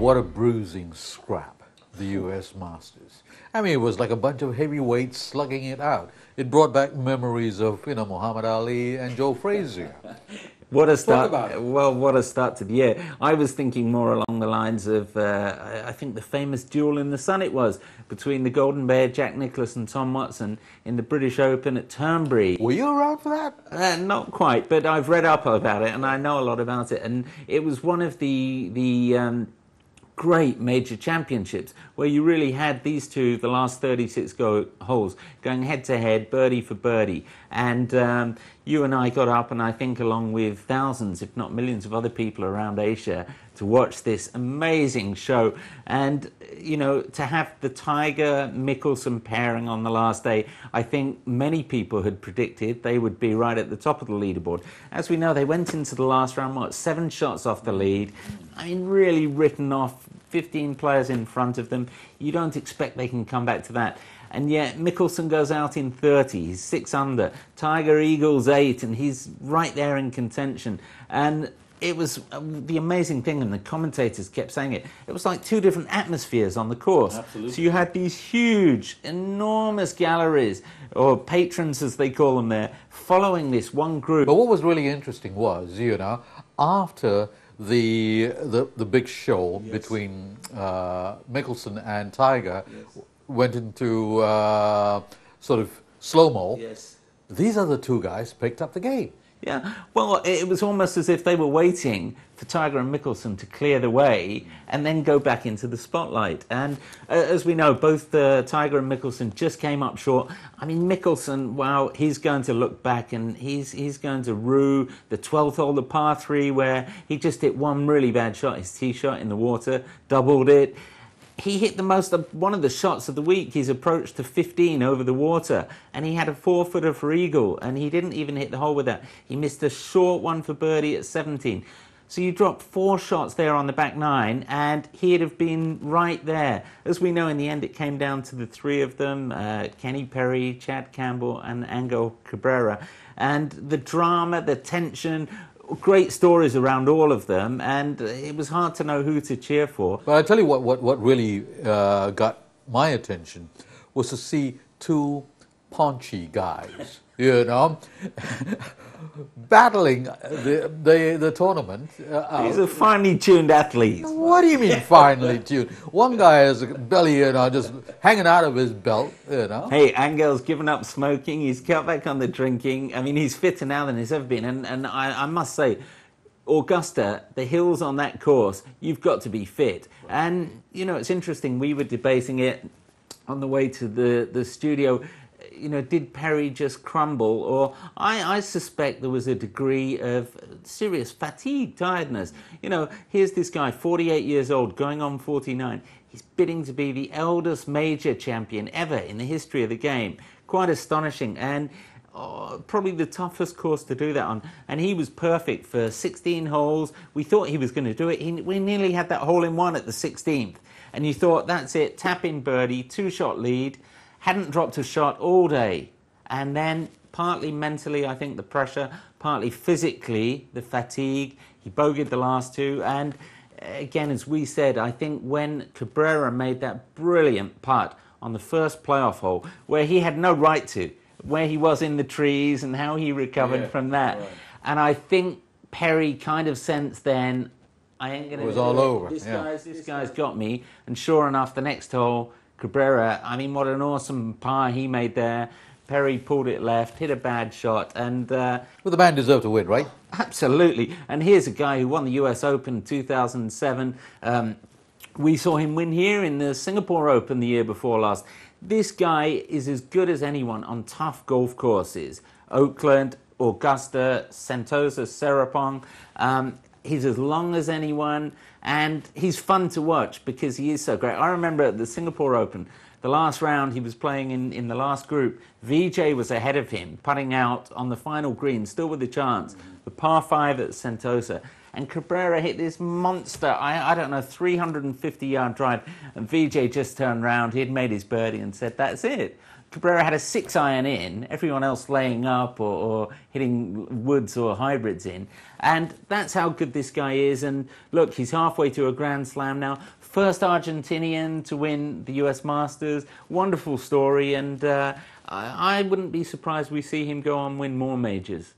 what a bruising scrap, the U.S. Masters. I mean, it was like a bunch of heavyweights slugging it out. It brought back memories of, Muhammad Ali and Joe Frazier. What a start! Talk about it. Well, what a start to the year. I was thinking more along the lines of, I think the famous duel in the sun it was between the Golden Bear, Jack Nicklaus, and Tom Watson in the British Open at Turnberry. Were you around for that? Not quite, but I've read up about it and I know a lot about it. And it was one of the great major championships where you really had these two, the last 36 holes, going head to head, birdie for birdie. And you and I got up, and I think along with thousands, if not millions of other people around Asia, to watch this amazing show. And, to have the Tiger-Mickelson pairing on the last day, I think many people had predicted they would be right at the top of the leaderboard. As we know, they went into the last round, 7 shots off the lead. I mean, really written off, 15 players in front of them. You don't expect they can come back to that. And yet Mickelson goes out in 30, he's 6 under. Tiger eagles 8, and he's right there in contention. And it was the amazing thing, and the commentators kept saying it, it was like 2 different atmospheres on the course. Absolutely. So you had these huge, enormous galleries, or patrons as they call them there, following this one group. But what was really interesting was, after the big show between Mickelson and Tiger went into sort of slow-mo, these other 2 guys picked up the game. Yeah, well, it was almost as if they were waiting for Tiger and Mickelson to clear the way and then go back into the spotlight. And as we know, both Tiger and Mickelson just came up short. I mean, Mickelson, wow, he's going to look back and he's going to rue the 12th hole, the par 3, where he just hit one really bad shot, his tee shot in the water, doubled it. He hit one of the shots of the week, his approach to 15 over the water, and he had a 4-footer for eagle, and he didn't even hit the hole with that. He missed a short one for birdie at 17. So you dropped 4 shots there on the back 9, and he'd have been right there. As we know, in the end, it came down to the 3 of them, Kenny Perry, Chad Campbell, and Angel Cabrera. And the drama, the tension, great stories around all of them, and it was hard to know who to cheer for. But I tell you what really got my attention was to see 2 paunchy guys, battling the tournament. He's a finely tuned athlete. What do you mean finely tuned? One guy has a belly, just hanging out of his belt, Hey, Angel's given up smoking. He's cut back on the drinking. I mean, he's fitter now than he's ever been. And I must say, Augusta, the hills on that course, you've got to be fit. And, it's interesting. We were debating it on the way to the studio. Did Perry just crumble? Or I suspect there was a degree of serious fatigue, tiredness. Here's this guy, 48 years old, going on 49. He's bidding to be the eldest major champion ever in the history of the game. Quite astonishing, and probably the toughest course to do that on. And he was perfect for 16 holes. We thought he was going to do it. We nearly had that hole-in-one at the 16th. And you thought, that's it, tap-in birdie, 2-shot lead. Hadn't dropped a shot all day. And then partly mentally, I think, the pressure, partly physically, the fatigue. He bogeyed the last 2. And again, as we said, I think when Cabrera made that brilliant putt on the first playoff hole, where he had no right to, where he was in the trees and how he recovered from that. Right. And I think Perry kind of sensed then, I ain't going to do it. It was all over. This guy's got me. And sure enough, the next hole, Cabrera, I mean, what an awesome par he made there. Perry pulled it left, hit a bad shot, and... well, the man deserved to win, right? Absolutely. And here's a guy who won the US Open in 2007. We saw him win here in the Singapore Open the year before last. This guy is as good as anyone on tough golf courses. Oakland, Augusta, Sentosa, Serapong. He's as long as anyone, and he's fun to watch because he is so great. I remember at the Singapore Open, the last round he was playing in the last group, VJ was ahead of him, putting out on the final green, still with a chance, the par 5 at Sentosa. and Cabrera hit this monster, I don't know, 350-yard drive, and VJ just turned round, he'd made his birdie and said, that's it. Cabrera had a 6-iron in, everyone else laying up or hitting woods or hybrids in, and that's how good this guy is. And look, he's halfway to a Grand Slam now, first Argentinian to win the US Masters, wonderful story, and I wouldn't be surprised we see him go on and win more majors.